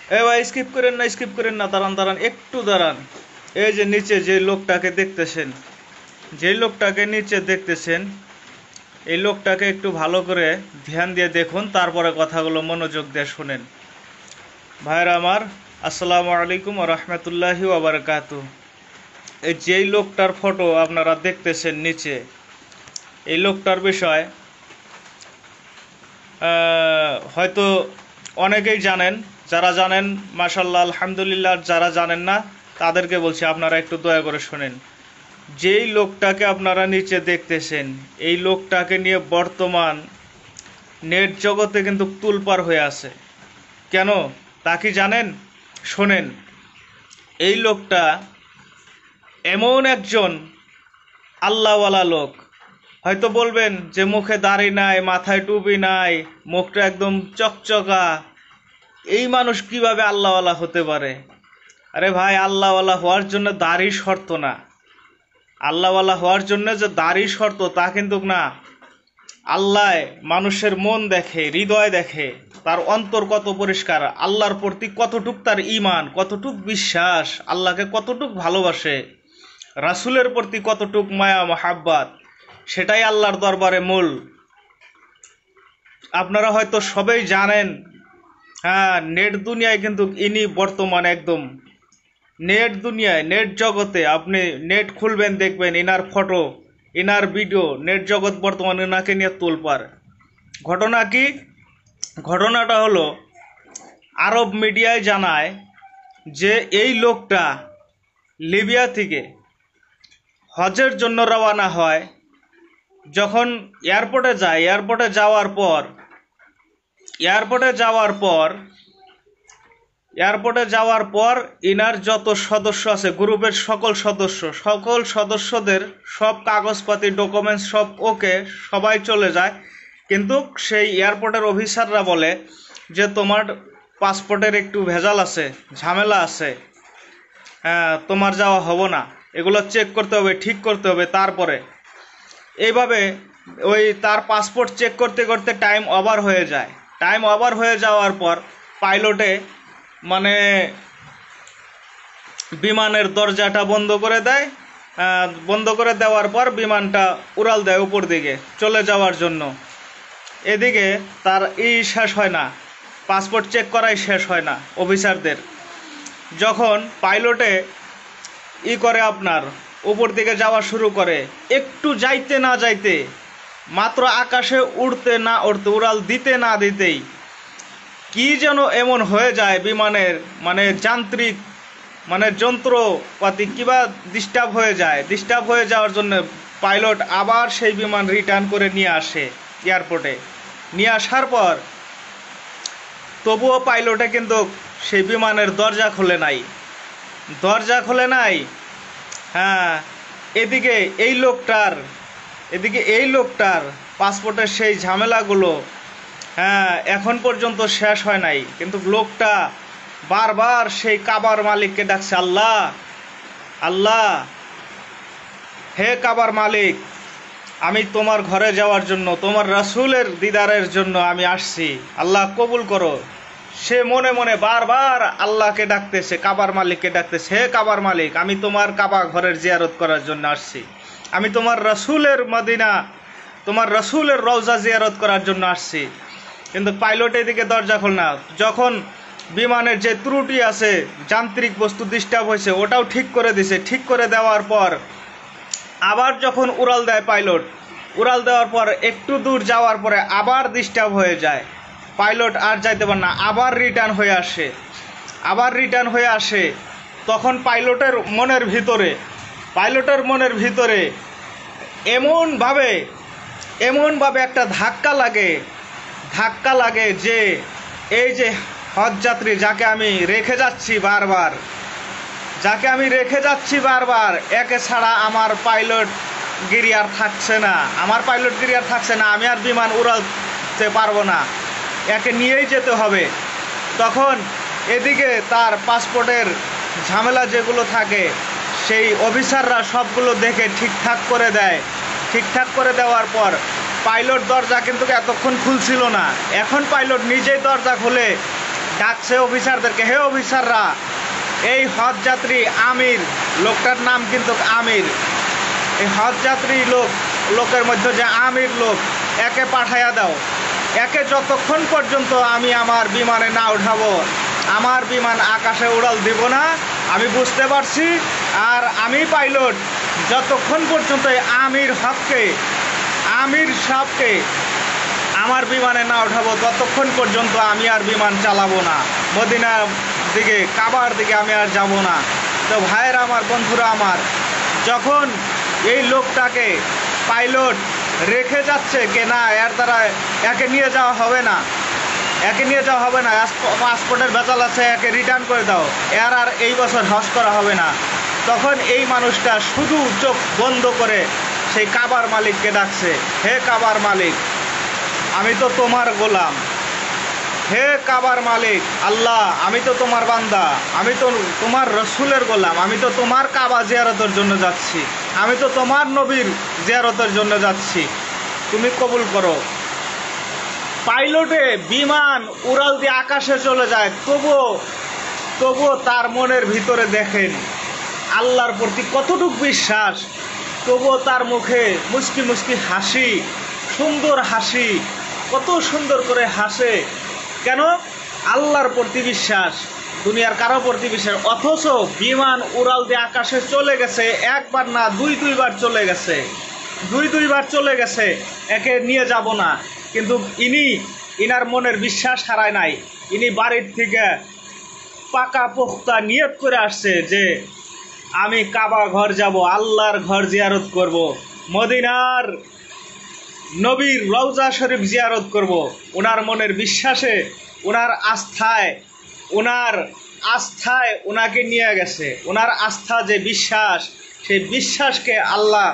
এ ভাই স্কিপ করেন না, দাঁড়ান দাঁড়ান, একটু দাঁড়ান। এই যে নিচে যে লোকটাকে দেখতেছেন, এই লোকটাকে একটু ভালো করে ধ্যান দিয়ে দেখুন, তারপরে কথাগুলো মনোযোগ দিয়ে শুনেন। ভাইরা আমার, আসসালামু আলাইকুম ওয়া রাহমাতুল্লাহি ওয়া বারাকাতুহু। এই যেই লোকটার ফটো আপনারা দেখতেছেন নিচে, এই লোকটার বিষয় হয়তো অনেকেই জানেন। যারা জানেন মাশাআল্লাহ আলহামদুলিল্লাহ, যারা জানেন না তাদেরকে বলছি আপনারা একটু দয়া করে শোনেন। যেই লোকটাকে আপনারা নিচে দেখতেছেন, এই লোকটাকে নিয়ে বর্তমান নেট জগতে কিন্তু তুলপার হয়ে আছে। কেন তা কি জানেন? শোনেন। এই লোকটা এমন একজন আল্লাহওয়ালা লোক। হয়তো বলবেন যে মুখে দাড়ি নাই, মাথায় টুপি নাই, মুখটা একদম চকচকা, এই মানুষ কিভাবে আল্লাহওয়ালা হতে পারে? আরে ভাই, আল্লাহওয়ালা হওয়ার জন্য দাড়ি শর্ত না। আল্লাহওয়ালা হওয়ার জন্য যে দাড়ি শর্ত তা কিন্তু না। আল্লাহ মানুষের মন দেখে, হৃদয় দেখে, তার অন্তর কত পরিষ্কার, আল্লাহর প্রতি কতটুক তার ঈমান, কতটুক বিশ্বাস, আল্লাহকে কতটুক ভালোবাসে, রাসূলের প্রতি কতটুক মায়া মহাব্বত, সেটাই আল্লাহর দরবারে মূল। আপনারা হয়তো সবাই জানেন। হ্যাঁ, নেট দুনিয়ায় কিন্তু ইনি বর্তমানে একদম নেট দুনিয়ায়, নেট জগতে আপনি নেট খুলবেন দেখবেন inner photo, inner video, net জগৎ বর্তমানে ইনাকে নিয়ে তোলপার। ঘটনা কি? ঘটনাটা হলো, আরব মিডিয়ায় জানায় যে এই লোকটা লিবিয়া থেকে হজের জন্য রওনা হয়। যখন এয়ারপোর্টে যায়, এয়ারপোর্টে যাওয়ার পর ইনার যত সদস্য আছে, গ্রুপের সকল সদস্যদের সব কাগজপাতি, ডকুমেন্টস সব ওকে, সবাই চলে যায়। কিন্তু সেই এয়ারপোর্টের অফিসাররা বলে যে তোমার পাসপোর্টের একটু ভেজাল আছে, ঝামেলা আছে, হ্যাঁ তোমার যাওয়া হবে না, এগুলো চেক করতে হবে, ঠিক করতে হবে। তারপরে এইভাবে ওই তার পাসপোর্ট চেক করতে করতে টাইম ওভার হয়ে যায়। টাইম ওভার হয়ে যাওয়ার পর পাইলটে মানে বিমানের দরজাটা বন্ধ করে দেয়। বন্ধ করে দেওয়ার পর বিমানটা উড়াল দেয় উপর দিকে চলে যাওয়ার জন্য। এদিকে তার শেষ হয় না, পাসপোর্ট চেক করাই শেষ হয় না অফিসারদের। যখন পাইলটে করে আপনার উপর দিকে যাওয়া শুরু করে, একটু যাইতে না যাইতে, মাত্র আকাশে উড়তে না উড়তে, উড়াল দিতে না দিতেই কি যেন এমন হয়ে যায় বিমানের, মানে যান্ত্রিক মানে যন্ত্রপাতি কিবা ডিস্টার্ব হয়ে যাওয়ার জন্য পাইলট আবার সেই বিমান রিটার্ন করে নিয়ে আসে এয়ারপোর্টে। নিয়ে আসার পর তবুও পাইলটে কিন্তু সেই বিমানের দরজা খোলে নাই। হ্যাঁ, এদিকে এই লোকটার পাসপোর্টের সেই ঝামেলাগুলো হ্যাঁ এখন পর্যন্ত শেষ হয় নাই। কিন্তু লোকটা বারবার সেই কাবার মালিককে ডাকছে, আল্লাহ আল্লাহ, হে কাবার মালিক, আমি তোমার ঘরে যাওয়ার জন্য, তোমার রাসূলের দিদারের জন্য আমি আসছি, আল্লাহ কবুল করো। সে মনে মনে বারবার আল্লাহকে ডাকতেছে, কাবার মালিককে ডাকতেছে, হে কাবার মালিক, আমি তোমার কাবা ঘরের জিয়ারত করার জন্য আসছি, আমি তোমার রাসূলের মদিনা, তোমার রাসূলের রওজা জিয়ারত করার জন্য আসছি। কিন্তু পাইলট এদিকে দরজা খোল না। যখন বিমানের যে ত্রুটি আছে, যান্ত্রিক বস্তু ডিস্টার্ব হয়েছে, ওটাও ঠিক করে দিছে। ঠিক করে দেওয়ার পর আবার যখন উড়াল দেয় পাইলট, উড়াল দেওয়ার পর একটু দূর যাওয়ার পরে আবার ডিস্টার্ব হয়ে যায়, পাইলট আর যাইতে পারে না, আবার রিটার্ন হয়ে আসে। তখন পাইলটের মনের ভিতরে এমনভাবে একটা ধাক্কা লাগে যে এই যে হজ যাত্রী যাকে আমি রেখে যাচ্ছি বারবার, একে ছাড়া আমার পাইলট গিরি আর থাকছে না, আমি আর বিমান উড়াতে পারবো না, একে নিয়েই যেতে হবে। তখন এদিকে তার পাসপোর্টের ঝামেলা যেগুলো থাকে, সেই অফিসাররা সবগুলো দেখে ঠিকঠাক করে দেওয়ার পর পাইলট দরজা কিন্তু এতক্ষণ খুলছিল না, এখন পাইলট নিজেই দরজা খুলে ডাকছে অফিসারদেরকে, হে অফিসাররা, এই হজ যাত্রী আমির, লোকটার নাম কিন্তু আমির, এই হজ যাত্রী লোকের মধ্যে যে আমির লোক, একে পাঠাইয়া দাও। একে যতক্ষণ পর্যন্ত আমি আমার বিমানে না উঠাবো, আমার বিমান আকাশে উড়াল দিব না, আমি বুঝতে পারছি। আর আমি পাইলট, যতক্ষণ পর্যন্ত আমির হককে, আমির সাহেবকে আমার বিমানে না উঠাবো, ততক্ষণ পর্যন্ত আমি আর বিমান চালাবো না, মদিনার দিকে, কাবার দিকে আমি আর যাব না। তো ভাইয়েরা আমার, বন্ধুরা আমার, যখন এই লোকটাকে পাইলট রেখে যাচ্ছে কে না, এর দ্বারা একে নিয়ে যাওয়া হবে না, একে নিয়ে যাওয়া হবে না, পাসপোর্টের ভেজাল আছে, একে রিটার্ন করে দাও, এর আর এই বছর হজ করা হবে না, তখন এই মানুষটা শুধু চোখ বন্ধ করে সেই কাবার মালিককে ডাকছে, হে কাবার মালিক, আমি তো তোমার গোলাম, হে কাবার মালিক আল্লাহ, আমি তো তোমার বান্দা, আমি তো তোমার রসুলের গোলাম, আমি তো তোমার কাবা জিয়ারতের জন্য যাচ্ছি, আমি তো তোমার নবীর জিয়ারতের জন্য যাচ্ছি, তুমি কবুল করো। পাইলটে বিমান উড়াল দিয়ে আকাশে চলে যায়, তবুও তার মনের ভিতরে দেখেন আল্লাহর প্রতি কতটুক বিশ্বাস, তবুও তার মুখে মুস্কি মুস্কি হাসি, সুন্দর হাসি, কত সুন্দর করে হাসে। কেন? আল্লাহর প্রতি বিশ্বাস, দুনিয়ার কারো প্রতি বিশ্বাস। অথচ বিমান উড়াল দিয়ে আকাশে চলে গেছে, একবার না দুইবার চলে গেছে, দুইবার চলে গেছে, একে নিয়ে যাব না। কিন্তু ইনার মনের বিশ্বাস হারায় নাই। ইনি বাড়ির থেকে পাকা পোক্তা নিয়ত করে আসছে যে আমি কাবা ঘর যাব, আল্লাহর ঘর জিয়ারত করব, মদিনার নবীর রওজা শরীফ জিয়ারত করব। ওনার মনের বিশ্বাসে, ওনার আস্থায় ওনাকে নিয়ে গেছে। ওনার আস্থা যে বিশ্বাস, সেই বিশ্বাসকে আল্লাহ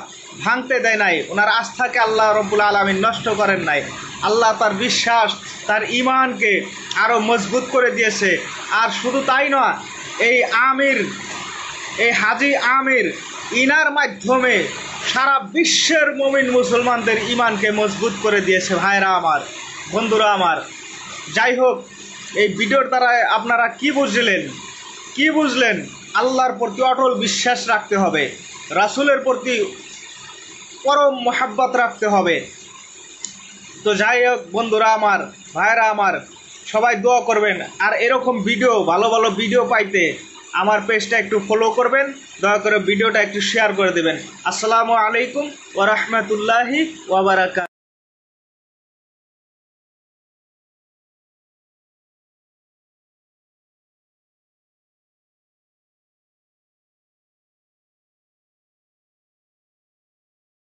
ভাঙতে দেয় নাই, ওনার আস্থাকে আল্লাহ রব্বুল আলামিন নষ্ট করেন নাই। আল্লাহ তার বিশ্বাস, তার ঈমানকে আরও মজবুত করে দিয়েছে। আর শুধু তাই নয়, এই হাজী আমির, ইনার মাধ্যমে সারা বিশ্বের মুমিন মুসলমানদের ঈমানকে মজবুত করে দিয়েছে। ভাইরা আমার, বন্ধুরা আমার, যাই হোক, এই ভিডিওর দ্বারা আপনারা কি বুঝলেন? আল্লাহর প্রতি অটল বিশ্বাস রাখতে হবে, রাসূলের প্রতি পরম মহাব্বত রাখতে হবে। তো যাই হোক, বন্ধুরা আমার, ভাইরা আমার, সবাই দোয়া করবেন। আর এরকম ভিডিও, ভালো ভালো ভিডিও পাইতে আমার পেজটা একটু ফলো করবেন, দয়া করে ভিডিওটা একটু শেয়ার করে দেবেন। আসসালামু আলাইকুম ওয়া রাহমাতুল্লাহি ওয়া বারাকাতুহু।